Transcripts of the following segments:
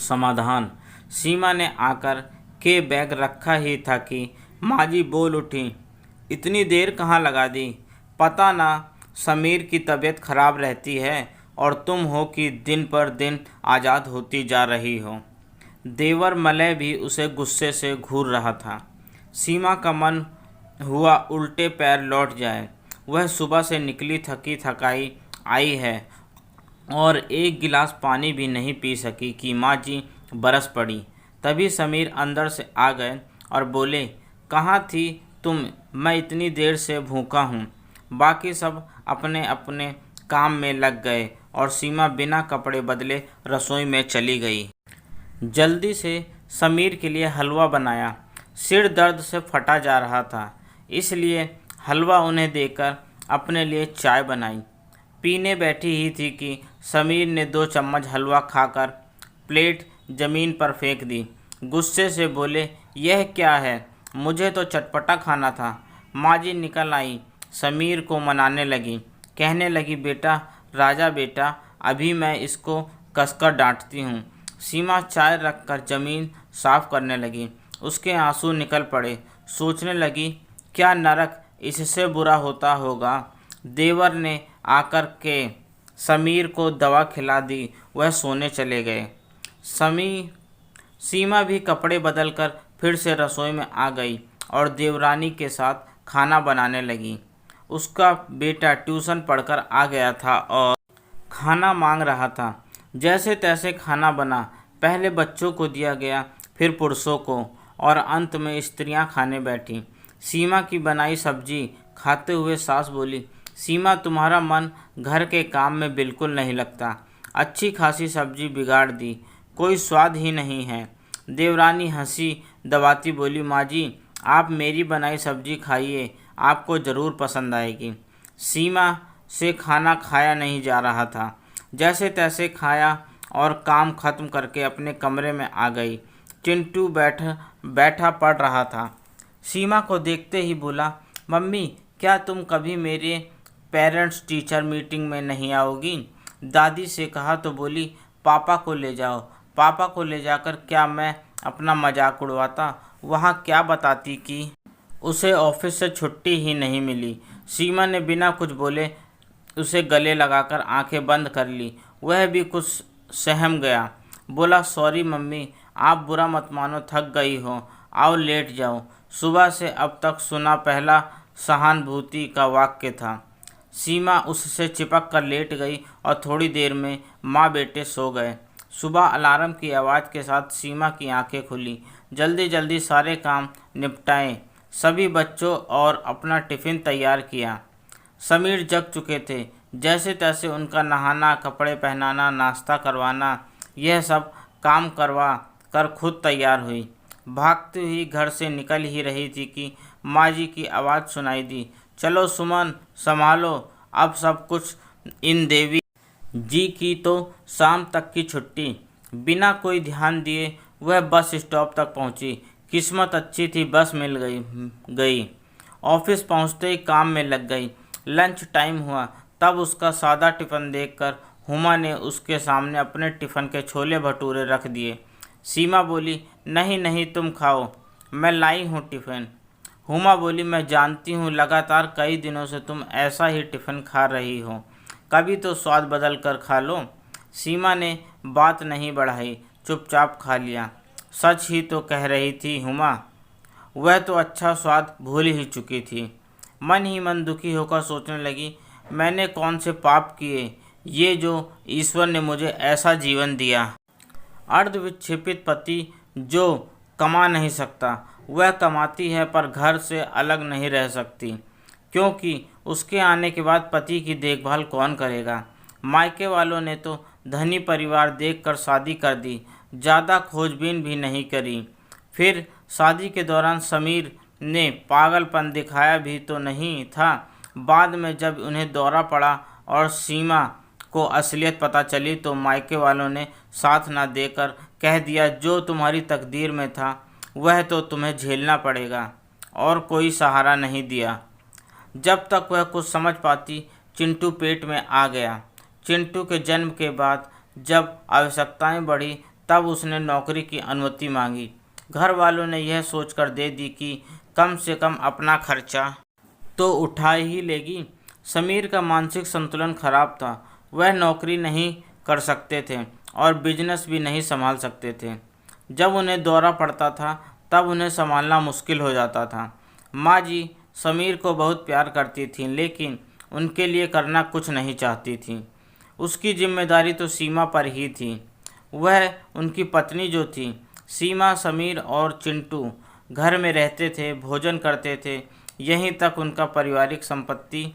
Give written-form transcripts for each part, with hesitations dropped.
समाधान। सीमा ने आकर के बैग रखा ही था कि माँ जी बोल उठी, इतनी देर कहाँ लगा दी? पता ना समीर की तबीयत खराब रहती है और तुम हो कि दिन पर दिन आज़ाद होती जा रही हो। देवर मलय भी उसे गुस्से से घूर रहा था। सीमा का मन हुआ उल्टे पैर लौट जाए। वह सुबह से निकली थकी थकाई आई है और एक गिलास पानी भी नहीं पी सकी कि माँ जी बरस पड़ी। तभी समीर अंदर से आ गए और बोले, कहाँ थी तुम? मैं इतनी देर से भूखा हूँ। बाकी सब अपने अपने काम में लग गए और सीमा बिना कपड़े बदले रसोई में चली गई। जल्दी से समीर के लिए हलवा बनाया। सिर दर्द से फटा जा रहा था, इसलिए हलवा उन्हें देकर अपने लिए चाय बनाई। पीने बैठी ही थी कि समीर ने 2 चम्मच हलवा खाकर प्लेट ज़मीन पर फेंक दी। गुस्से से बोले, यह क्या है? मुझे तो चटपटा खाना था। माँ जी निकल आई, समीर को मनाने लगी, कहने लगी, बेटा राजा बेटा, अभी मैं इसको कसकर डांटती हूँ। सीमा चाय रखकर ज़मीन साफ करने लगी। उसके आंसू निकल पड़े। सोचने लगी, क्या नरक इससे बुरा होता होगा। देवर ने आकर के समीर को दवा खिला दी। वह सोने चले गए। सीमा भी कपड़े बदलकर फिर से रसोई में आ गई और देवरानी के साथ खाना बनाने लगी। उसका बेटा ट्यूशन पढ़कर आ गया था और खाना मांग रहा था। जैसे तैसे खाना बना। पहले बच्चों को दिया गया, फिर पुरुषों को और अंत में स्त्रियां खाने बैठी। सीमा की बनाई सब्जी खाते हुए सास बोली, सीमा तुम्हारा मन घर के काम में बिल्कुल नहीं लगता। अच्छी खासी सब्जी बिगाड़ दी, कोई स्वाद ही नहीं है। देवरानी हंसी दबाती बोली, माँ जी आप मेरी बनाई सब्जी खाइए, आपको ज़रूर पसंद आएगी। सीमा से खाना खाया नहीं जा रहा था। जैसे तैसे खाया और काम खत्म करके अपने कमरे में आ गई। चिंटू बैठा पढ़ रहा था। सीमा को देखते ही बोला, मम्मी क्या तुम कभी मेरे पेरेंट्स टीचर मीटिंग में नहीं आओगी? दादी से कहा तो बोली, पापा को ले जाओ। पापा को ले जाकर क्या मैं अपना मजाक उड़वाता? वहाँ क्या बताती कि उसे ऑफिस से छुट्टी ही नहीं मिली। सीमा ने बिना कुछ बोले उसे गले लगाकर आंखें बंद कर ली। वह भी कुछ सहम गया। बोला, सॉरी मम्मी, आप बुरा मत मानो, थक गई हो, आओ लेट जाओ। सुबह से अब तक सुना पहला सहानुभूति का वाक्य था। सीमा उससे चिपक कर लेट गई और थोड़ी देर में माँ बेटे सो गए। सुबह अलार्म की आवाज़ के साथ सीमा की आंखें खुली। जल्दी जल्दी सारे काम निपटाए, सभी बच्चों और अपना टिफ़िन तैयार किया। समीर जग चुके थे। जैसे तैसे उनका नहाना, कपड़े पहनाना, नाश्ता करवाना, यह सब काम करवा कर खुद तैयार हुई। भागती हुई घर से निकल ही रही थी कि माँ जी की आवाज़ सुनाई दी, चलो सुमन संभालो, अब सब कुछ इन देवी जी की तो शाम तक की छुट्टी। बिना कोई ध्यान दिए वह बस स्टॉप तक पहुंची। किस्मत अच्छी थी, बस मिल गई। ऑफिस पहुंचते ही काम में लग गई। लंच टाइम हुआ तब उसका सादा टिफ़िन देखकर हुमा ने उसके सामने अपने टिफ़िन के छोले भटूरे रख दिए। सीमा बोली, नहीं नहीं तुम खाओ, मैं लाई हूँ टिफ़िन। हुमा बोली, मैं जानती हूँ, लगातार कई दिनों से तुम ऐसा ही टिफ़िन खा रही हो, कभी तो स्वाद बदल कर खा लो। सीमा ने बात नहीं बढ़ाई, चुपचाप खा लिया। सच ही तो कह रही थी हुमा, वह तो अच्छा स्वाद भूल ही चुकी थी। मन ही मन दुखी होकर सोचने लगी, मैंने कौन से पाप किए, ये जो ईश्वर ने मुझे ऐसा जीवन दिया। अर्धविक्षेपित पति जो कमा नहीं सकता, वह कमाती है पर घर से अलग नहीं रह सकती, क्योंकि उसके आने के बाद पति की देखभाल कौन करेगा। मायके वालों ने तो धनी परिवार देखकर शादी कर दी, ज़्यादा खोजबीन भी नहीं करी। फिर शादी के दौरान समीर ने पागलपन दिखाया भी तो नहीं था। बाद में जब उन्हें दौरा पड़ा और सीमा को असलियत पता चली तो मायके वालों ने साथ ना देकर कह दिया, जो तुम्हारी तकदीर में था वह तो तुम्हें झेलना पड़ेगा, और कोई सहारा नहीं दिया। जब तक वह कुछ समझ पाती, चिंटू पेट में आ गया। चिंटू के जन्म के बाद जब आवश्यकताएं बढ़ी तब उसने नौकरी की अनुमति मांगी। घर वालों ने यह सोचकर दे दी कि कम से कम अपना खर्चा तो उठा ही लेगी। समीर का मानसिक संतुलन खराब था। वह नौकरी नहीं कर सकते थे और बिजनेस भी नहीं संभाल सकते थे। जब उन्हें दौरा पड़ता था तब उन्हें संभालना मुश्किल हो जाता था। माँ जी समीर को बहुत प्यार करती थीं, लेकिन उनके लिए करना कुछ नहीं चाहती थीं। उसकी जिम्मेदारी तो सीमा पर ही थी। वह उनकी पत्नी जो थी सीमा, समीर और चिंटू घर में रहते थे, भोजन करते थे। यहीं तक उनका पारिवारिक संपत्ति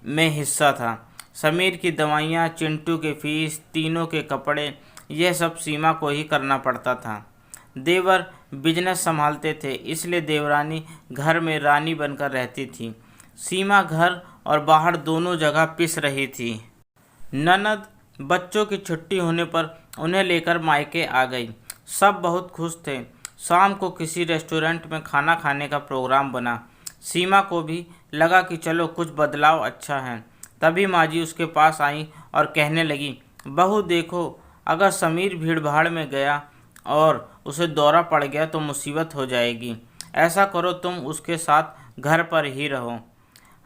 में हिस्सा था। समीर की दवाइयाँ, चिंटू के फीस, तीनों के कपड़े, यह सब सीमा को ही करना पड़ता था। देवर बिजनेस संभालते थे, इसलिए देवरानी घर में रानी बनकर रहती थी। सीमा घर और बाहर दोनों जगह पिस रही थी। ननद बच्चों की छुट्टी होने पर उन्हें लेकर मायके आ गई। सब बहुत खुश थे। शाम को किसी रेस्टोरेंट में खाना खाने का प्रोग्राम बना। सीमा को भी लगा कि चलो कुछ बदलाव अच्छा है। तभी माँ जी उसके पास आई और कहने लगी, बहू देखो, अगर समीर भीड़ भाड़ में गया और उसे दौरा पड़ गया तो मुसीबत हो जाएगी। ऐसा करो तुम उसके साथ घर पर ही रहो,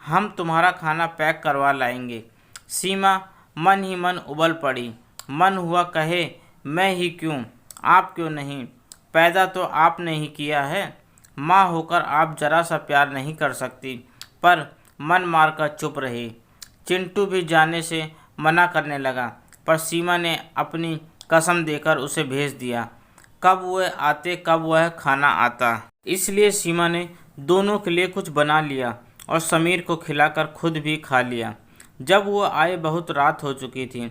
हम तुम्हारा खाना पैक करवा लाएंगे। सीमा मन ही मन उबल पड़ी। मन हुआ कहे, मैं ही क्यों, आप क्यों नहीं, पैदा तो आपने ही किया है। माँ होकर आप जरा सा प्यार नहीं कर सकती। पर मन मारकर चुप रही। चिंटू भी जाने से मना करने लगा, पर सीमा ने अपनी कसम देकर उसे भेज दिया। कब वह आते कब वह खाना आता, इसलिए सीमा ने दोनों के लिए कुछ बना लिया और समीर को खिलाकर खुद भी खा लिया। जब वो आए बहुत रात हो चुकी थी।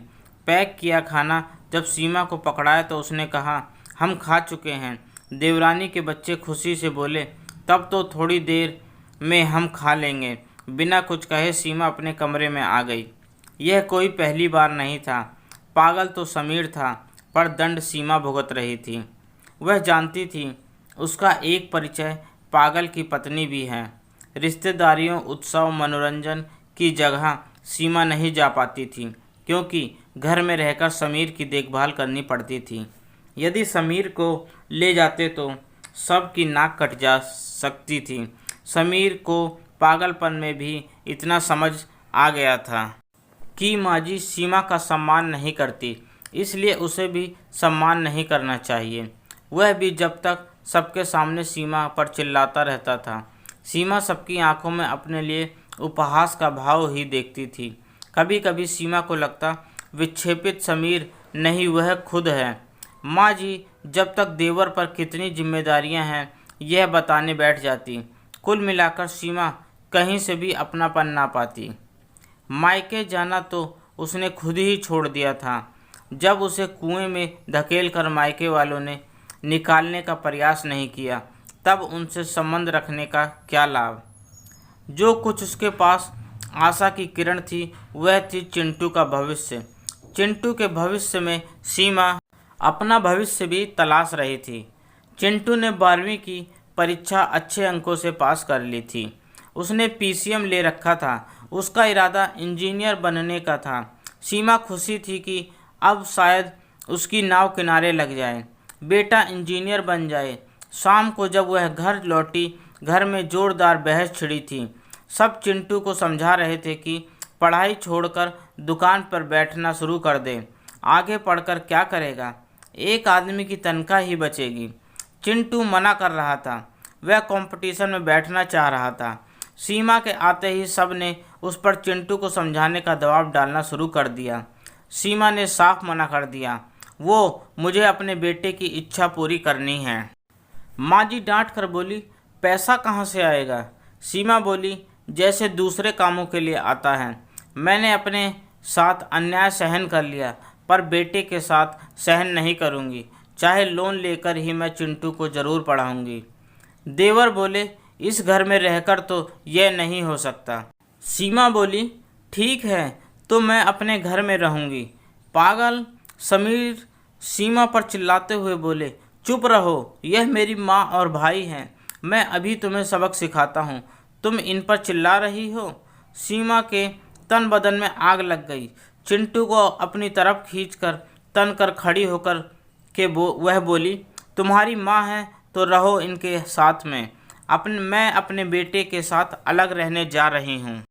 पैक किया खाना जब सीमा को पकड़ाया तो उसने कहा, हम खा चुके हैं। देवरानी के बच्चे खुशी से बोले, तब तो थोड़ी देर में हम खा लेंगे। बिना कुछ कहे सीमा अपने कमरे में आ गई। यह कोई पहली बार नहीं था। पागल तो समीर था, पर दंड सीमा भुगत रही थी। वह जानती थी उसका एक परिचय पागल की पत्नी भी है। रिश्तेदारियों, उत्सव, मनोरंजन की जगह सीमा नहीं जा पाती थी, क्योंकि घर में रहकर समीर की देखभाल करनी पड़ती थी। यदि समीर को ले जाते तो सबकी नाक कट जा सकती थी। समीर को पागलपन में भी इतना समझ आ गया था कि माँ जी सीमा का सम्मान नहीं करती, इसलिए उसे भी सम्मान नहीं करना चाहिए। वह भी जब तक सबके सामने सीमा पर चिल्लाता रहता था। सीमा सबकी आंखों में अपने लिए उपहास का भाव ही देखती थी। कभी कभी सीमा को लगता विक्षेपित समीर नहीं, वह खुद है। माँ जी जब तक देवर पर कितनी जिम्मेदारियां हैं यह बताने बैठ जाती। कुल मिलाकर सीमा कहीं से भी अपनापन ना पाती। मायके जाना तो उसने खुद ही छोड़ दिया था। जब उसे कुएं में धकेलकर मायके वालों ने निकालने का प्रयास नहीं किया, तब उनसे संबंध रखने का क्या लाभ। जो कुछ उसके पास आशा की किरण थी वह थी चिंटू का भविष्य। चिंटू के भविष्य में सीमा अपना भविष्य भी तलाश रही थी। चिंटू ने 12वीं की परीक्षा अच्छे अंकों से पास कर ली थी। उसने पीसीएम ले रखा था। उसका इरादा इंजीनियर बनने का था। सीमा खुशी थी कि अब शायद उसकी नाव किनारे लग जाए, बेटा इंजीनियर बन जाए। शाम को जब वह घर लौटी, घर में जोरदार बहस छिड़ी थी। सब चिंटू को समझा रहे थे कि पढ़ाई छोड़कर दुकान पर बैठना शुरू कर दे। आगे पढ़कर क्या करेगा, एक आदमी की तनख्वाह ही बचेगी। चिंटू मना कर रहा था। वह कंपटीशन में बैठना चाह रहा था। सीमा के आते ही सब ने उस पर चिंटू को समझाने का दबाव डालना शुरू कर दिया। सीमा ने साफ मना कर दिया, वो मुझे अपने बेटे की इच्छा पूरी करनी है। माँ जी डांट कर बोली, पैसा कहाँ से आएगा। सीमा बोली, जैसे दूसरे कामों के लिए आता है। मैंने अपने साथ अन्याय सहन कर लिया, पर बेटे के साथ सहन नहीं करूँगी। चाहे लोन लेकर ही मैं चिंटू को ज़रूर पढ़ाऊँगी। देवर बोले, इस घर में रहकर तो यह नहीं हो सकता। सीमा बोली, ठीक है तो मैं अपने घर में रहूँगी। पागल। समीर सीमा पर चिल्लाते हुए बोले, चुप रहो, यह मेरी माँ और भाई हैं। मैं अभी तुम्हें सबक सिखाता हूँ, तुम इन पर चिल्ला रही हो। सीमा के तन बदन में आग लग गई। चिंटू को अपनी तरफ खींचकर तन कर खड़ी होकर वह बोली, तुम्हारी माँ है तो रहो इनके साथ में, मैं अपने बेटे के साथ अलग रहने जा रही हूँ।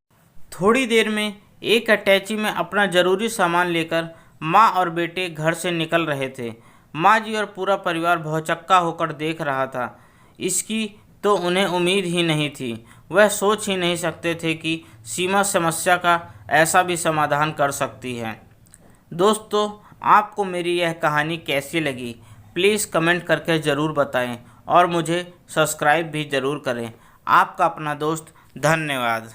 थोड़ी देर में एक अटैची में अपना ज़रूरी सामान लेकर माँ और बेटे घर से निकल रहे थे। माँ जी और पूरा परिवार भौचक्का होकर देख रहा था। इसकी तो उन्हें उम्मीद ही नहीं थी। वह सोच ही नहीं सकते थे कि सीमा समस्या का ऐसा भी समाधान कर सकती है। दोस्तों, आपको मेरी यह कहानी कैसी लगी प्लीज़ कमेंट करके ज़रूर बताएं और मुझे सब्सक्राइब भी ज़रूर करें। आपका अपना दोस्त, धन्यवाद।